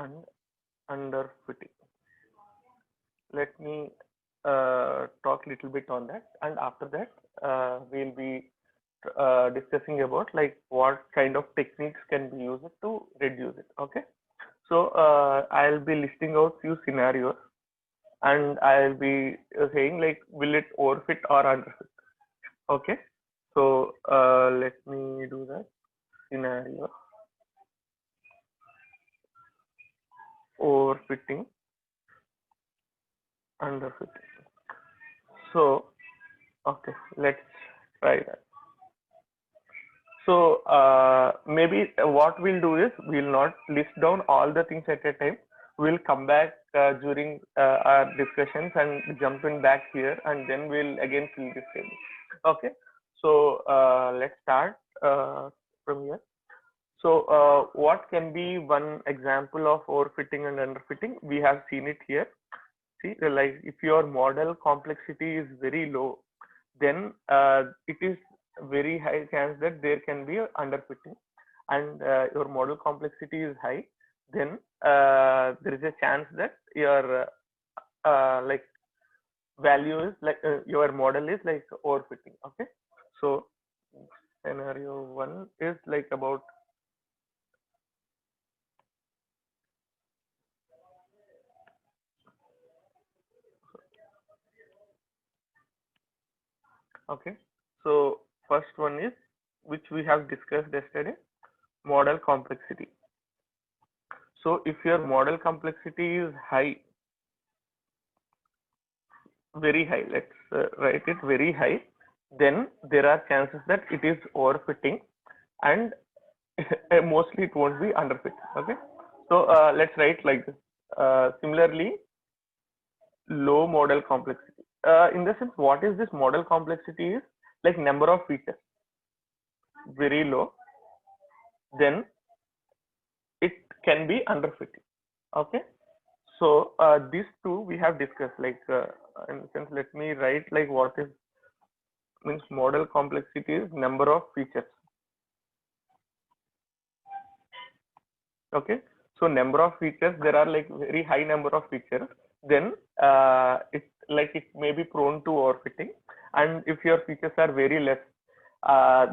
and underfitting. Let me talk a little bit on that, and after that we'll be discussing about like what kind of techniques can be used to reduce it. Okay, so I'll be listing out few scenarios, and I'll be saying like will it overfit or underfit. Okay, so let me do that scenario. Overfitting, underfitting. So okay, let's try that. So maybe what we'll do is we'll not list down all the things at a time. We'll come back during our discussions and jump in back here, and then we'll again fill this table. Okay. So let's start from here. So what can be one example of overfitting and underfitting? We have seen it here. See, like if your model complexity is very low, then it is very high chance that there can be a underfitting, and your model complexity is high, then there is a chance that your like value is like your model is like overfitting. Okay, so scenario one is like about okay. So first one is which we have discussed yesterday, model complexity. So if your model complexity is high, very high, let's write it very high, then there are chances that it is overfitting, and mostly it won't be underfit. Okay, so let's write like this. Similarly, low model complexity. In the sense, what is this model complexity is like number of features, very low, then it can be underfitting. Okay, so these two we have discussed. Like in the sense, let me write like what is means model complexity is number of features. Okay, so number of features, there are like very high number of features, then it like it may be prone to overfitting, and if your features are very less,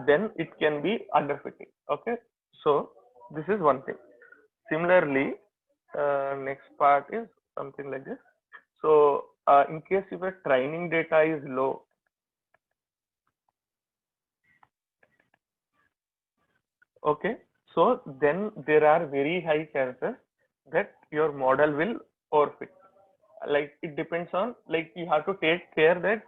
then it can be underfitting. Okay, so this is one thing. Similarly, next part is something like this. So in case if your training data is low, okay, so then there are very high chances that your model will overfit. Like it depends on, like you have to take care that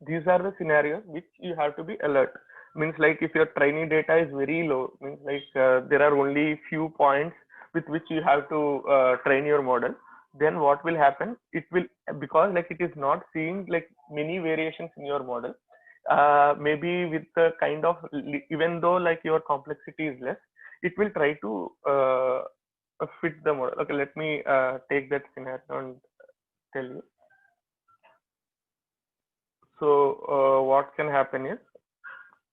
these are the scenarios which you have to be alert. Means like if your training data is very low, means like there are only few points with which you have to train your model, then what will happen, it will, because like it is not seeing like many variations in your model, maybe with the kind of, even though like your complexity is less, it will try to fit the model. Okay, let me take that scenario and tell you. So what can happen is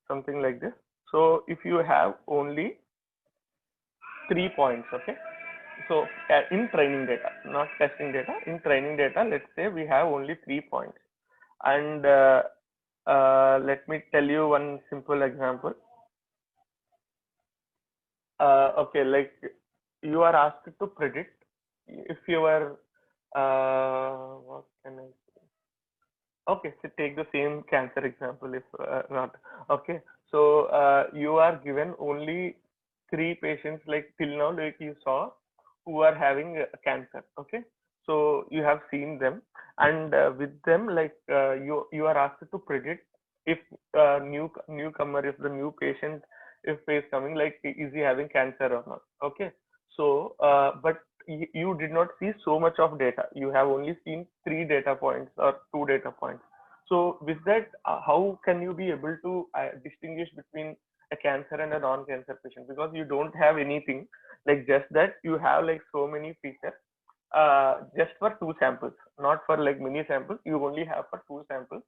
something like this. So if you have only 3 points, okay, so in training data, not testing data, in training data, let's say we have only 3 points, and let me tell you one simple example. Okay, like you are asked to predict if you are what can I say? Okay, so take the same cancer example if not. Okay, so you are given only 3 patients, like till now, like you saw, who are having cancer. Okay, so you have seen them, and with them, like you are asked to predict if newcomer, if the new patient, if he is coming, like is he having cancer or not. Okay, so but you did not see so much of data. You have only seen 3 data points or 2 data points. So with that, how can you be able to distinguish between a cancer and a non-cancer patient? Because you don't have anything, like just that you have like so many features just for 2 samples, not for like many samples. You only have for 2 samples.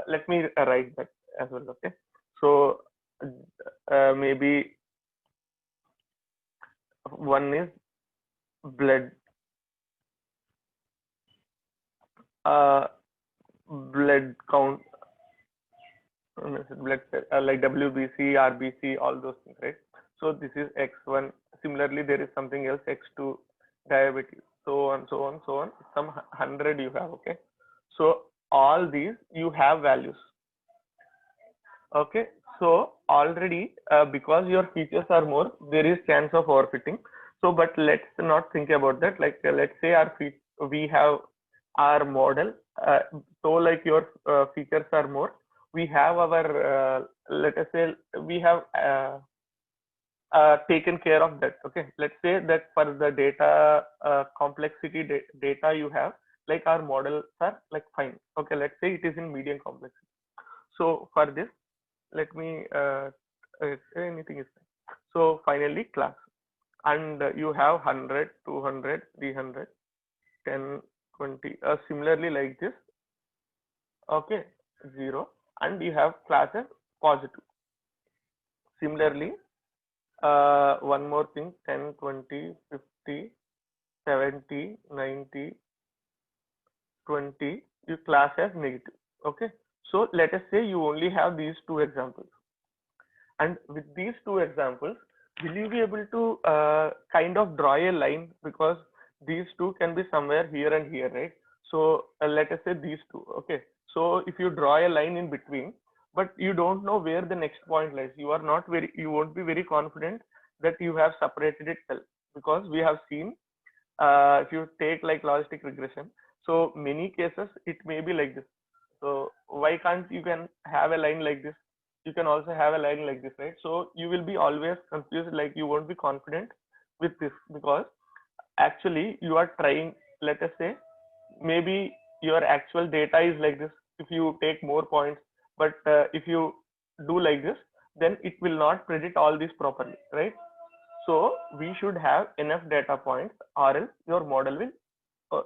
Let me write that as well. Okay, so maybe one is blood uh, blood count, blood like WBC, RBC, all those things, right? So this is X1. Similarly, there is something else, X2, diabetes, so on, so on, so on. Some 100 you have, okay? So all these you have values, okay? So already because your features are more, there is chance of overfitting. So, but let's not think about that. Like let's say we have our model. Uh, so like your features are more, we have our let us say we have taken care of that. Okay, let's say that for the data complexity data you have, like our models are like fine. Okay, let's say it is in medium complexity. So for this, let me say anything is fine. So finally class, and you have 100, 200, 300, 10, 20. Similarly like this, okay, 0, and you have classes positive. Similarly, one more thing, 10, 20, 50, 70, 90, 20, you class as negative. Okay, so let us say you only have these two examples, and with these two examples, will you be able to kind of draw a line, because these two can be somewhere here and here, right? So let us say these two. Okay, so if you draw a line in between, but you don't know where the next point lies, you won't be very confident that you have separated it well, because we have seen if you take like logistic regression, so many cases it may be like this. So why can't you can have a line like this? You can also have a line like this, right? So you will be always confused, like you won't be confident with this, because actually you are trying, let us say maybe your actual data is like this if you take more points, but if you do like this, then it will not predict all this properly, right? So we should have enough data points, or else your model will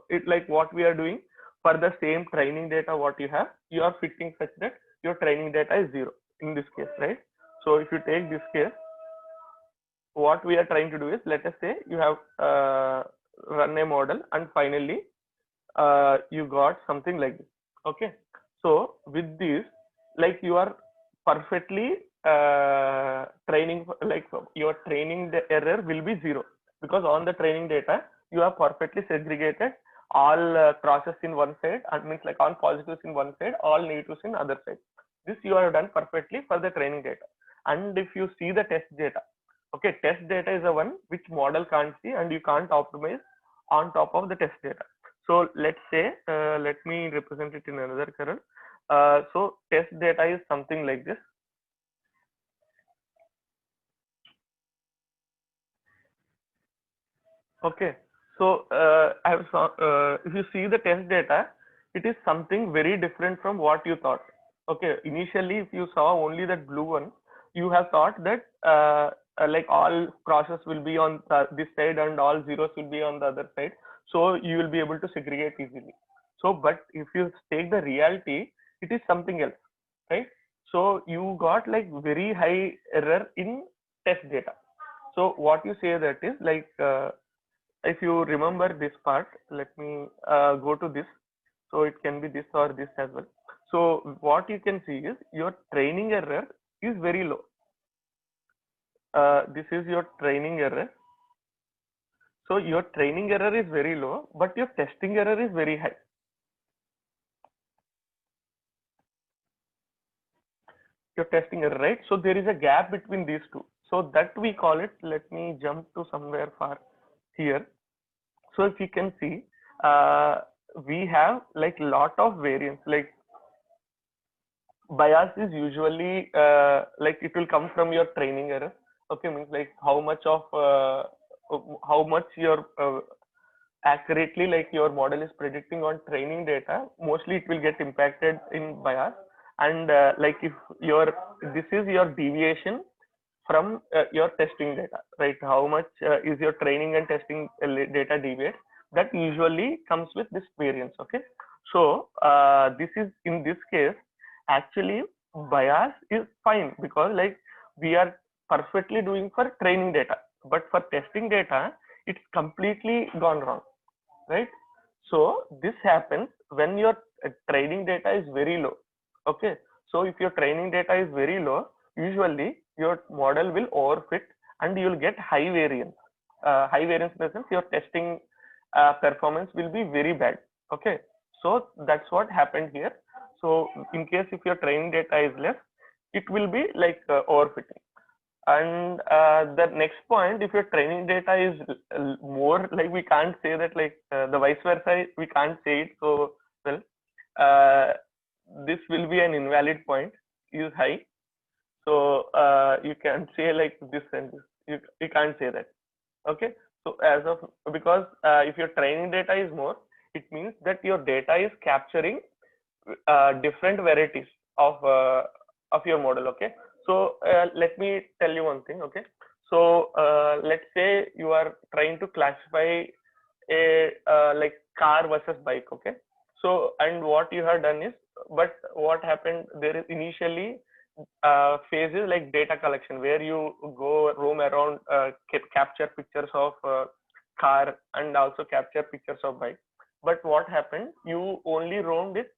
it like what we are doing for the same training data what you are fitting such that your training data is 0 in this case, right? So if you take this case, what we are trying to do is, let us say you have run a model, and finally you got something like this. Okay, so with this, like you are perfectly training, like your training the error will be 0, because on the training data you have perfectly segregated all crosses in one side, and means like all positives in one side, all negatives in other side. This you have done perfectly for the training data. And if you see the test data, okay, test data is the one which model can't see, and you can't optimize on top of the test data. So let's say, let me represent it in another color. So test data is something like this. Okay, so if you see the test data, it is something very different from what you thought. Okay, initially, if you saw only that blue one, you have thought that like all crosses will be on this side and all zeros will be on the other side. So you will be able to segregate easily. So, but if you take the reality, it is something else, right? So you got like very high error in test data. So what you say that is like if you remember this part, let me go to this. So it can be this or this as well. So what you can see is your training error is very low. This is your training error. So your training error is very low, but your testing error is very high. Your testing error, right? So there is a gap between these two. So that we call it, let me jump to somewhere far here. So if you can see, we have like lot of variance, like bias is usually like it will come from your training error. Okay, means like how much your accurately like your model is predicting on training data, mostly it will get impacted in bias. And like if your this is your deviation from your testing data, right? How much is your training and testing data deviate, that usually comes with this variance. Okay, so this is in this case actually bias is fine, because like we are perfectly doing for training data, but for testing data it's completely gone wrong, right? So this happens when your training data is very low. Okay, so if your training data is very low, usually your model will overfit and you will get high variance. High variance presence, your testing performance will be very bad. Okay, so that's what happened here. So in case if your training data is less, it will be like overfitting. And the next point, if your training data is more, like we can't say that, like the vice versa, we can't say it so well. This will be an invalid point, is high. So you can say like this and this. You can't say that. Okay. So as of, because if your training data is more, it means that your data is capturing different varieties of your model. Okay, so let me tell you one thing. Okay, so let's say you are trying to classify a like car versus bike. Okay, so and what you have done is, but what happened there is initially phases like data collection, where you go roam around, capture pictures of car and also capture pictures of bike. But what happened, you only roamed it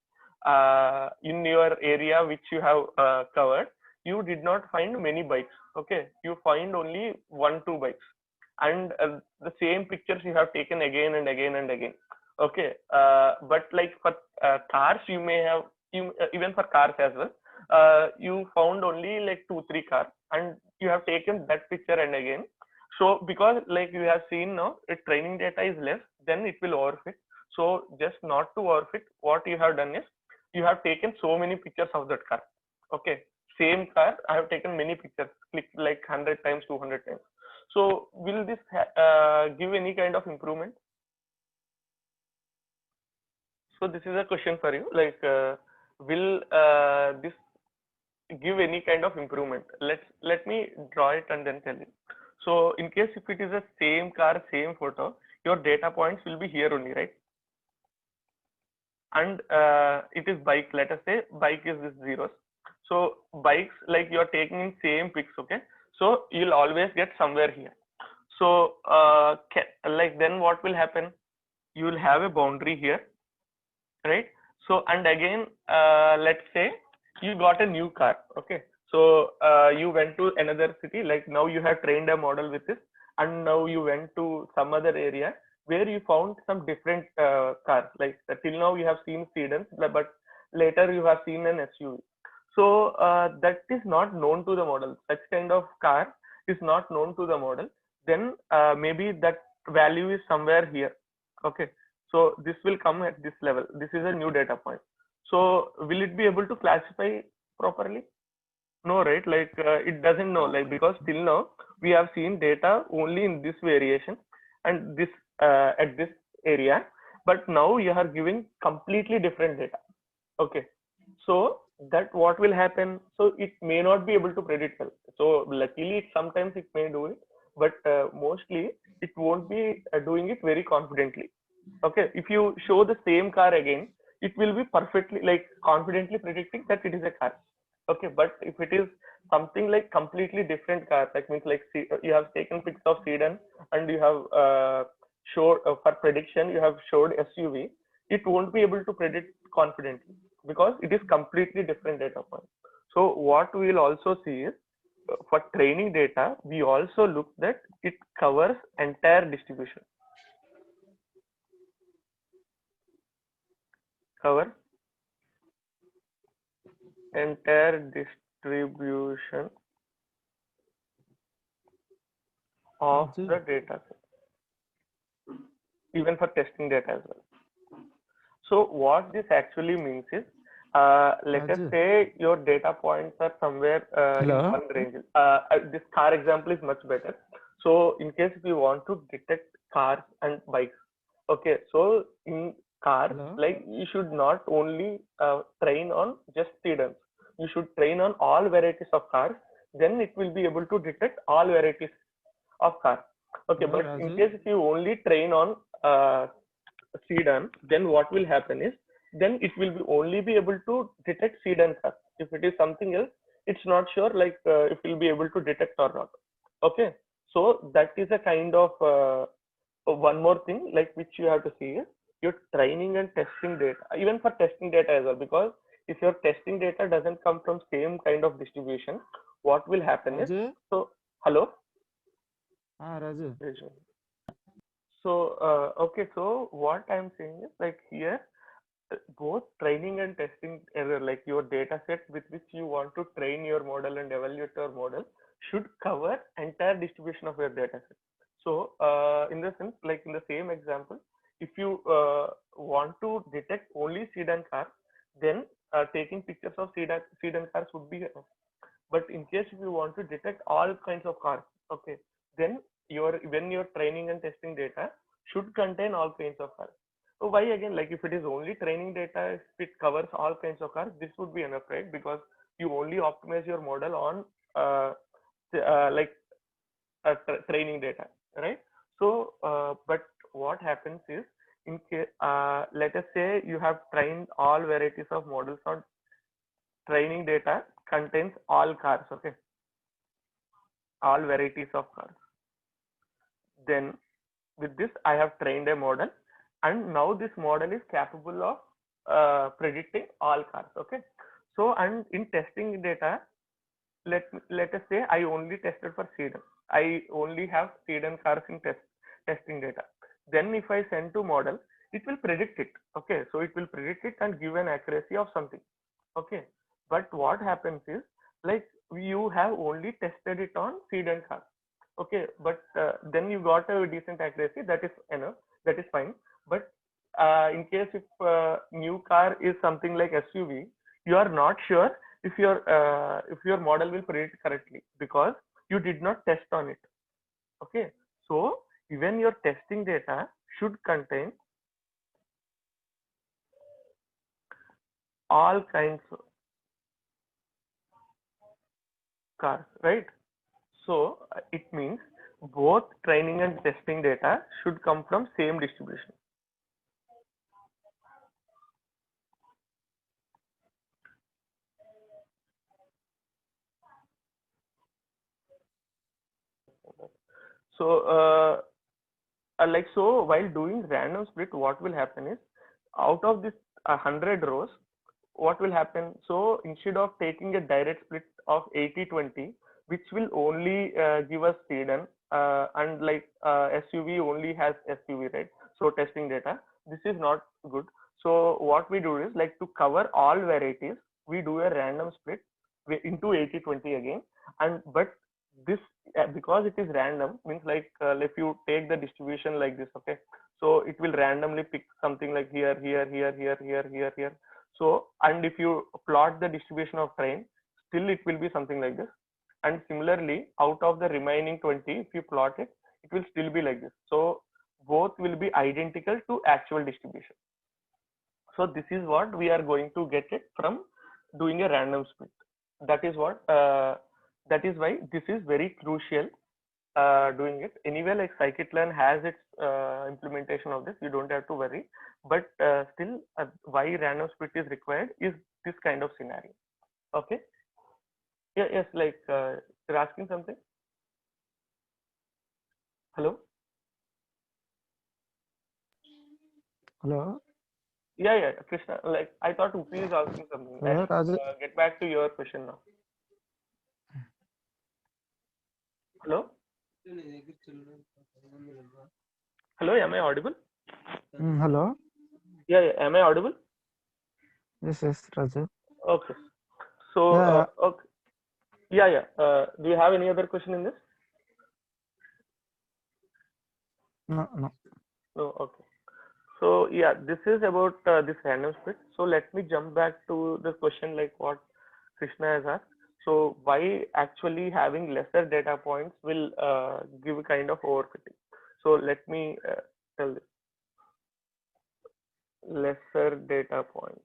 in your area which you have covered. You did not find many bikes. Okay, you find only 1-2 bikes, and the same pictures you have taken again and again and again. Okay, but like for cars, you may have, even for cars as well, you found only like 2-3 cars and you have taken that picture and again. So because like you have seen now, if training data is less, then it will overfit. So just not to overfit, what you have done is, you have taken so many pictures of that car. Okay, same car, I have taken many pictures, click like 100 times, 200 times. So will this give any kind of improvement? So this is a question for you, like will this give any kind of improvement? Let me draw it and then tell you. So in case if it is the same car, same photo, your data points will be here only, right? And it is bike, let us say bike is this zeros. So bikes, like you're taking in same pics. Okay, so you'll always get somewhere here. So like then what will happen, you will have a boundary here, right? So and again, let's say you got a new car. Okay, so you went to another city, like now you have trained a model with this, and now you went to some other area where you found some different cars. Like till now you have seen sedans, but later you have seen an SUV. So that is not known to the model. Such kind of car is not known to the model. Then maybe that value is somewhere here. Okay, so this will come at this level. This is a new data point. So will it be able to classify properly? No, right? Like it doesn't know, like, because till now we have seen data only in this variation and this at this area, but now you are giving completely different data. Okay, so that what will happen? So it may not be able to predict well. So luckily, sometimes it may do it, but mostly it won't be doing it very confidently. Okay, if you show the same car again, it will be perfectly, like, confidently predicting that it is a car. Okay, but if it is something like completely different car, that means like you have taken pics of sedan and you have showed for prediction, you have showed SUV, it won't be able to predict confidently because it is completely different data point. So what we will also see is, for training data, we also look that it covers entire distribution. Cover entire distribution of the data set, even for testing data as well. So what this actually means is, let us say your data points are somewhere in one range. This car example is much better. So in case if you want to detect cars and bikes, okay, so in cars, like you should not only train on just sedans. You should train on all varieties of cars. Then it will be able to detect all varieties of cars. Okay, but in case if you only train on sedan, then what will happen is, then it will be only be able to detect sedan cars. If it is something else, it's not sure, like if it will be able to detect or not. Okay, so that is a kind of one more thing like which you have to see is your training and testing data, even for testing data as well, because if your testing data doesn't come from same kind of distribution, what will happen is, Raju? so hello. Raju. So okay, so what I'm saying is like here both training and testing error, like your data set with which you want to train your model and evaluate your model, should cover entire distribution of your data set. So in the sense, like in the same example, if you want to detect only sedan cars, then taking pictures of sedan cars would be enough. But in case if you want to detect all kinds of cars, okay, then your training and testing data should contain all kinds of cars. So why again, like if it is only training data, if it covers all kinds of cars, this would be enough, right? Because you only optimize your model on uh, like training data, right? So but what happens is, in case let us say you have trained all varieties of models on training data contains all cars, okay, all varieties of cars. Then with this I have trained a model, and now this model is capable of predicting all cars, okay. So and in testing data, let us say I only tested for sedan, I only have sedan cars in testing data. Then if I send to model, it will predict it, okay. So it will predict it and give an accuracy of something, okay. But what happens is, like you have only tested it on sedan cars, okay, but then you got a decent accuracy, that is enough, that is fine. But in case if new car is something like SUV, you are not sure if your model will predict correctly, because you did not test on it, okay. So even your testing data should contain all kinds of cars, right? So it means both training and testing data should come from same distribution. So like so while doing random split, what will happen is, out of this 100 rows, what will happen, so instead of taking a direct split of 80-20, which will only give us sedan, and like SUV only has SUV, right? So testing data, this is not good. So what we do is, like to cover all varieties, we do a random split into 80-20 again. And but this because it is random, means like if you take the distribution like this, okay, so it will randomly pick something like here. So and if you plot the distribution of train, still it will be something like this. And similarly, out of the remaining 20, if you plot it, it will still be like this. So both will be identical to actual distribution. So this is what we are going to get it from doing a random split. That is what that is why this is very crucial, doing it anyway. Like scikit-learn has its implementation of this, you don't have to worry. But still why random split is required is this kind of scenario, okay. Yeah, yes, like you're asking something. Hello. Hello? Yeah, Krishna, like I thought Upi is asking something. Let's Raju. get back to your question now. Hello. Hello, am I audible? Hello? Yeah, am I audible? Yes, Raju. Okay. So Yeah, okay. Yeah. Do you have any other question in this? no. No. Okay. So yeah, this is about this random split. So let me jump back to the question like what Krishna has asked. So why actually having lesser data points will give a kind of overfitting? So let me tell this. Lesser data points.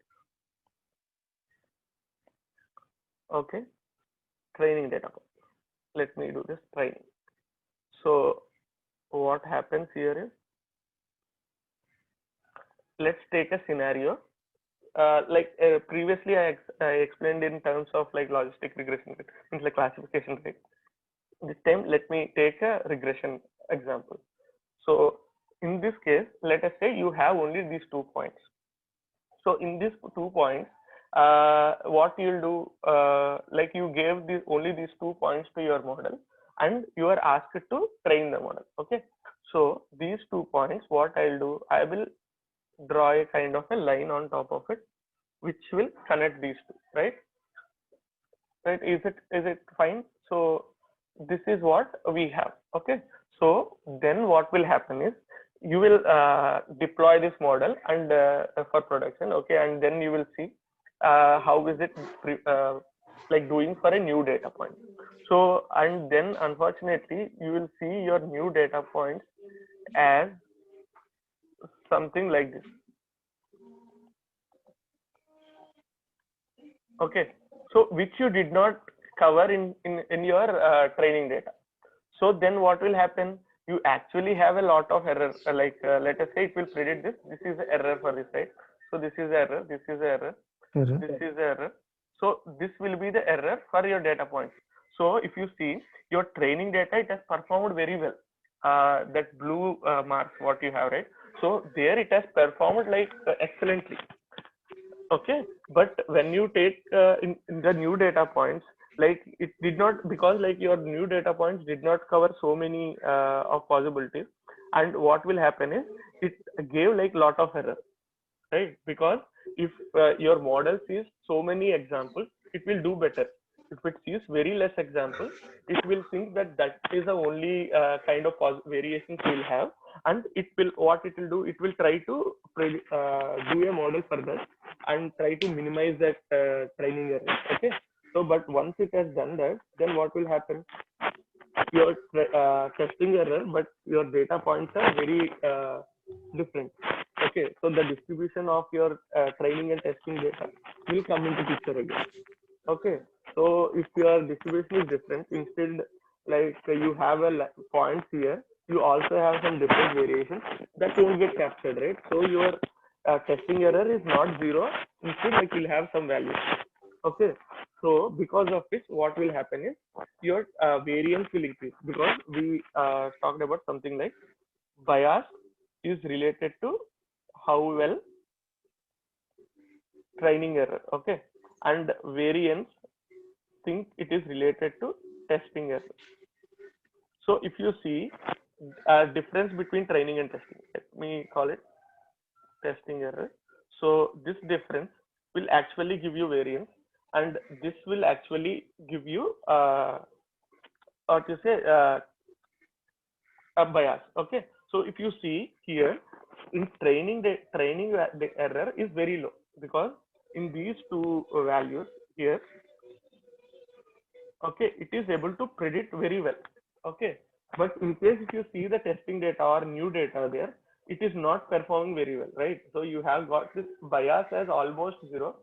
Okay. Training data points. Let me do this training. So what happens here is, let's take a scenario. Like previously I explained in terms of like logistic regression rate, means like classification rate. This time let me take a regression example. So in this case, let us say you have only these 2 points. So in these 2 points, what you'll do, like you gave only these 2 points to your model, and you are asked to train the model. Okay. So these 2 points, what I'll do, I will draw a kind of a line on top of it, which will connect these two, right? Right? Is it fine? So this is what we have. Okay. So then what will happen is you will deploy this model and for production. Okay, and then you will see how is it like doing for a new data point. So and then unfortunately you will see your new data points as something like this. Okay, so which you did not cover in your training data. So then what will happen? You actually have a lot of error. Like let us say it will predict this. This is the error for this, right? So this is the error. This is the error. This is the error. So this will be the error for your data points. So if you see your training data, it has performed very well. That blue marks what you have, right? So there it has performed like excellently. Okay, but when you take in the new data points, like it did not, because like your new data points did not cover so many of possibilities, and what will happen is it gave like lot of error, right? Because if your model sees so many examples, it will do better. If it sees very less examples, it will think that that is the only kind of variations we'll have, and it will, what it will do, it will try to do a model further and try to minimize that training error. Okay, so but once it has done that, then what will happen? Your testing error, but your data points are very different. Okay, so the distribution of your training and testing data will come into picture again. Okay, so if your distribution is different, instead like you have a points here, you also have some different variations that won't get captured, right? So your testing error is not zero, instead like you'll have some value. Okay, so because of which what will happen is your variance will increase, because we talked about something like bias is related to how well training error. Okay, and variance think it is related to testing error. So if you see a difference between training and testing, let me call it testing error. So this difference will actually give you variance, and this will actually give you or to say a bias. Okay, so if you see here in training, the error is very low, because in these two values here, okay, it is able to predict very well. Okay, but in case if you see the testing data or new data there, it is not performing very well, right? So you have got this bias as almost zero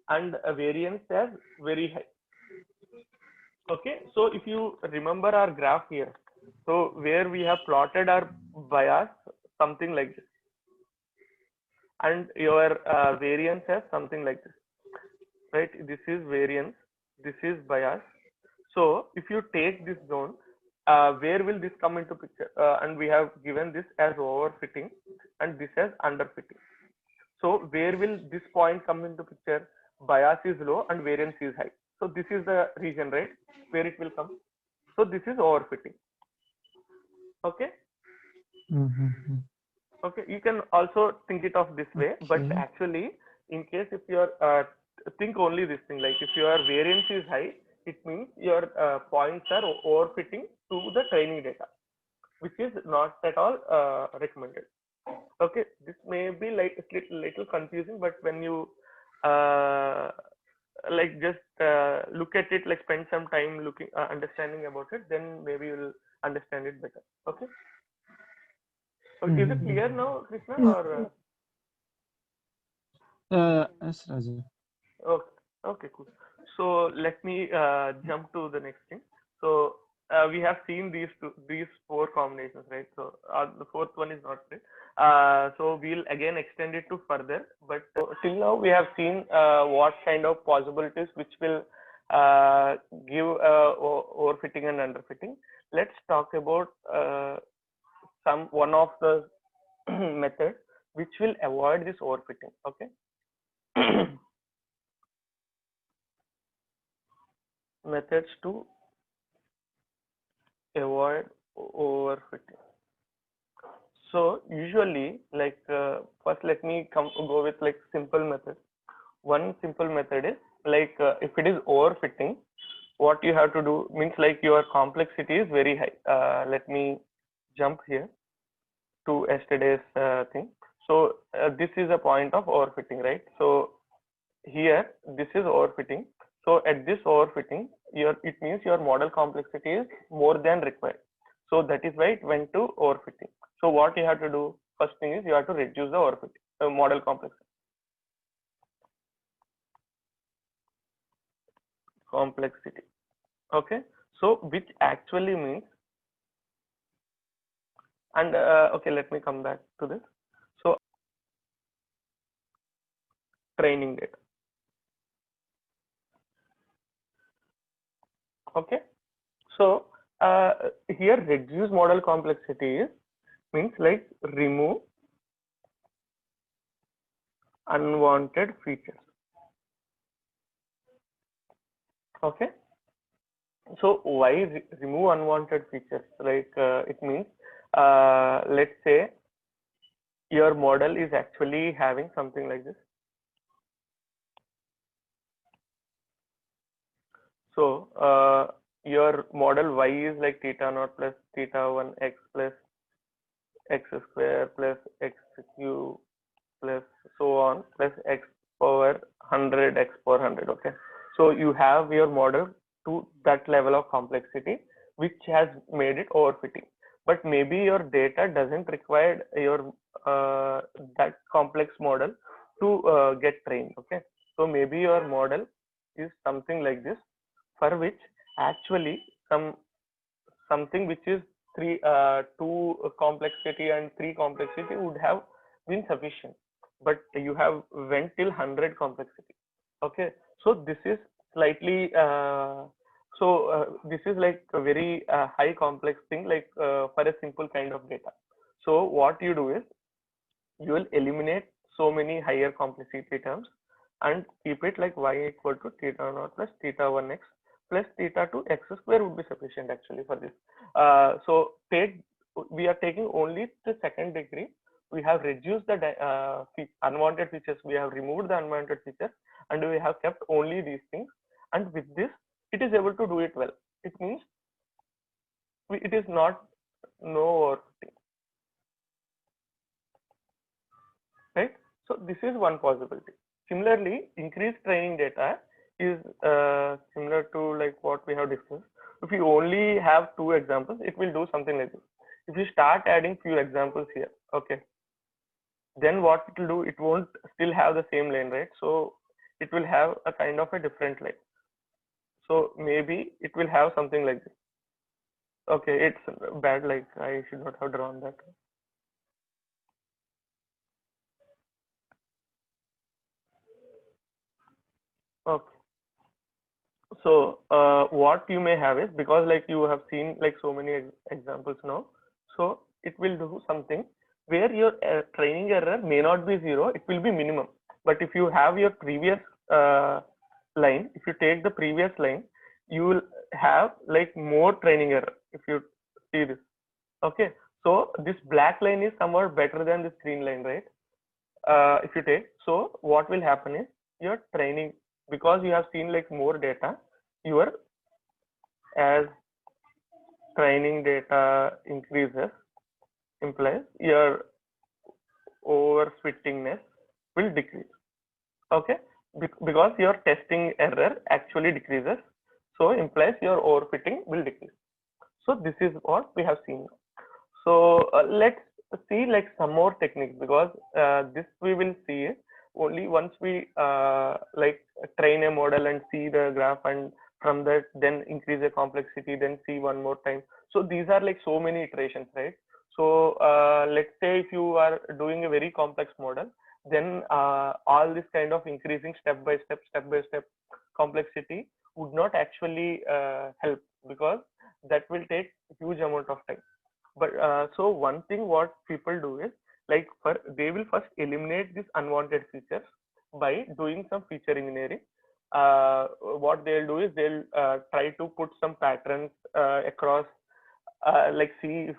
and a variance as very high. Okay, so if you remember our graph here, so where we have plotted our bias something like this, and your variance has something like this, right? This is variance, this is bias. So if you take this zone, where will this come into picture? And we have given this as overfitting and this as underfitting. So where will this point come into picture? Bias is low and variance is high. So this is the region, right, where it will come. So this is overfitting. Okay. Okay, you can also think it of this way, but actually, in case if your think only this thing, like if your variance is high, it means your points are overfitting to the training data, which is not at all recommended. Okay, this may be like a little confusing, but when you like just look at it, like spend some time looking understanding about it, then maybe you'll understand it better. Okay. So is it clear now, Krishna, or? Yes, Raju. Okay, okay, cool. So let me jump to the next thing. So we have seen these four combinations, right? So the fourth one is not there. So we'll again extend it to further. But till now we have seen what kind of possibilities which will give overfitting and underfitting. Let's talk about one of the methods which will avoid this overfitting. Okay. Methods to avoid overfitting. So usually, like first, let me go with like simple method. One simple method is like if it is overfitting, what you have to do means like your complexity is very high. Let me jump here to yesterday's thing. So this is a point of overfitting, right? So here this is overfitting. So at this overfitting, it means your model complexity is more than required. So that is why it went to overfitting. So what you have to do, first thing is you have to reduce the overfitting model complexity. Okay, so which actually means, and okay, let me come back to this. So training data. Okay, so here reduce model complexity is means like remove unwanted features. Okay, so why remove unwanted features? Like it means let's say your model is actually having something like this. So your model y is like theta naught plus theta 1 x plus x square plus x cube plus so on plus x power 100 x power 100. Okay, so you have your model to that level of complexity which has made it overfitting, but maybe your data doesn't require your that complex model to get trained. Okay, so maybe your model is something like this, for which actually something which is two complexity and three complexity would have been sufficient, but you have went till 100 complexity. Okay, so this is slightly this is like a very high complex thing, like for a simple kind of data. So what you do is you will eliminate so many higher complexity terms and keep it like y equal to theta naught plus theta 1 x plus theta 2 x square would be sufficient actually for this. So we are taking only the second degree. We have reduced the unwanted features. We have removed the unwanted features and we have kept only these things. And with this, it is able to do it well. It means it is not no overfitting, right? So this is one possibility. Similarly, increased training data is similar to like what we have discussed. If you only have two examples, it will do something like this. If you start adding few examples here, okay, then what it will do, it won't still have the same line, right? So it will have a kind of a different line. So maybe it will have something like this. Okay, it's bad, like I should not have drawn that. Okay, so what you may have is, because like you have seen like so many examples now, so it will do something where your training error may not be zero, it will be minimum. But if you have your previous line, if you take the previous line, you will have like more training error if you see this. Okay, so this black line is somewhat better than this green line, right? If you take, so what will happen is your training, because you have seen like more data, your as training data increases, implies your overfittingness will decrease. Okay, because your testing error actually decreases, so implies your overfitting will decrease. So this is what we have seen. So let's see like some more techniques, because this we will see only once we like train a model and see the graph, and from that then increase the complexity, then see one more time. So these are like so many iterations, right? So let's say if you are doing a very complex model, then all this kind of increasing step by step complexity would not actually help, because that will take huge amount of time. But so one thing what people do is like they will first eliminate these unwanted features by doing some feature engineering. What they'll do is they'll try to put some patterns across, like see if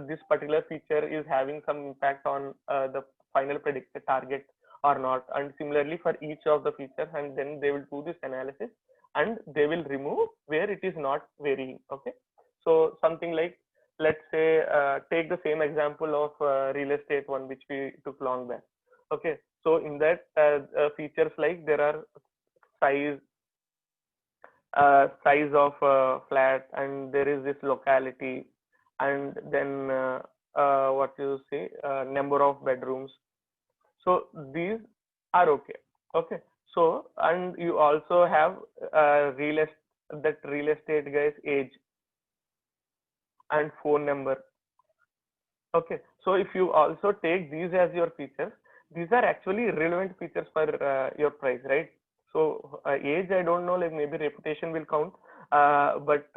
this particular feature is having some impact on the final predicted target or not, and similarly for each of the features, and then they will do this analysis and they will remove where it is not varying. Okay, so something like, let's say take the same example of real estate one which we took long back. Okay, so in that features like there are size size of flat, and there is this locality, and then what you say, number of bedrooms. So these are okay. Okay, so and you also have that real estate guy's age and phone number. Okay, so if you also take these as your features, these are actually relevant features for your price, right? So age, I don't know, like maybe reputation will count, but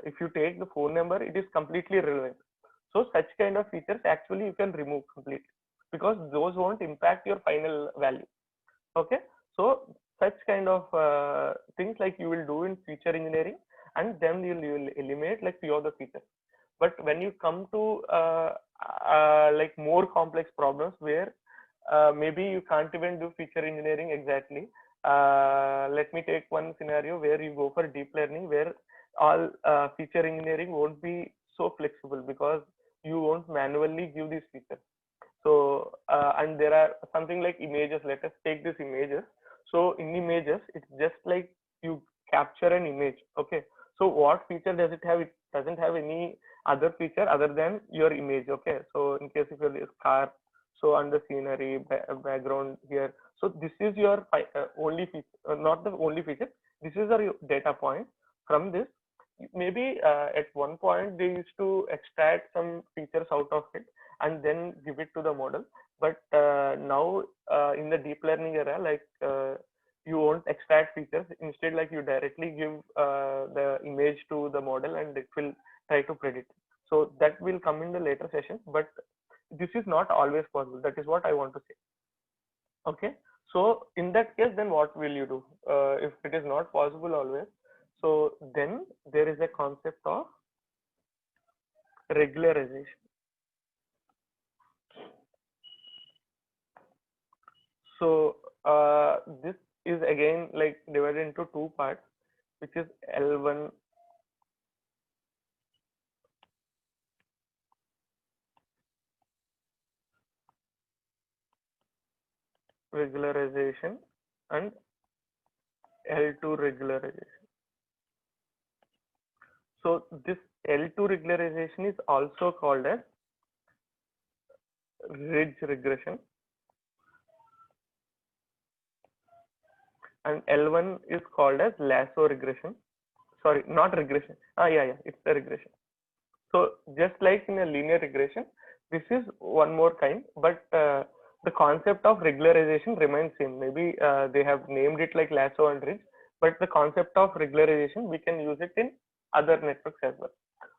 if you take the phone number, it is completely relevant. So such kind of features actually you can remove completely because those won't impact your final value. Okay, so such kind of things like you will do in feature engineering, and then you'll eliminate like few of the features. But when you come to like more complex problems where maybe you can't even do feature engineering exactly, let me take one scenario where you go for deep learning, where all feature engineering won't be so flexible because you won't manually give these features. So and there are something like images. Let us take these images. So in images, it's just like you capture an image. Okay, so what feature does it have? It doesn't have any other feature other than your image. Okay, so in case if you're this car, so under scenery background here, so this is your only feature, not the only feature. This is your data point. From this, maybe at one point they used to extract some features out of it and then give it to the model. But now in the deep learning era, like you won't extract features. Instead, like you directly give the image to the model and it will try to predict. So that will come in the later session, but this is not always possible. That is what I want to say. Okay, so in that case, then what will you do if it is not possible always? So then there is a concept of regularization. So this is again like divided into two parts, which is L1 regularization and L2 regularization. So this L2 regularization is also called as ridge regression, and L1 is called as lasso regression. Sorry, not regression. Yeah, it's the regression. So just like in a linear regression, this is one more kind, but the concept of regularization remains same. Maybe they have named it like lasso and ridge, but the concept of regularization, we can use it in other networks as well.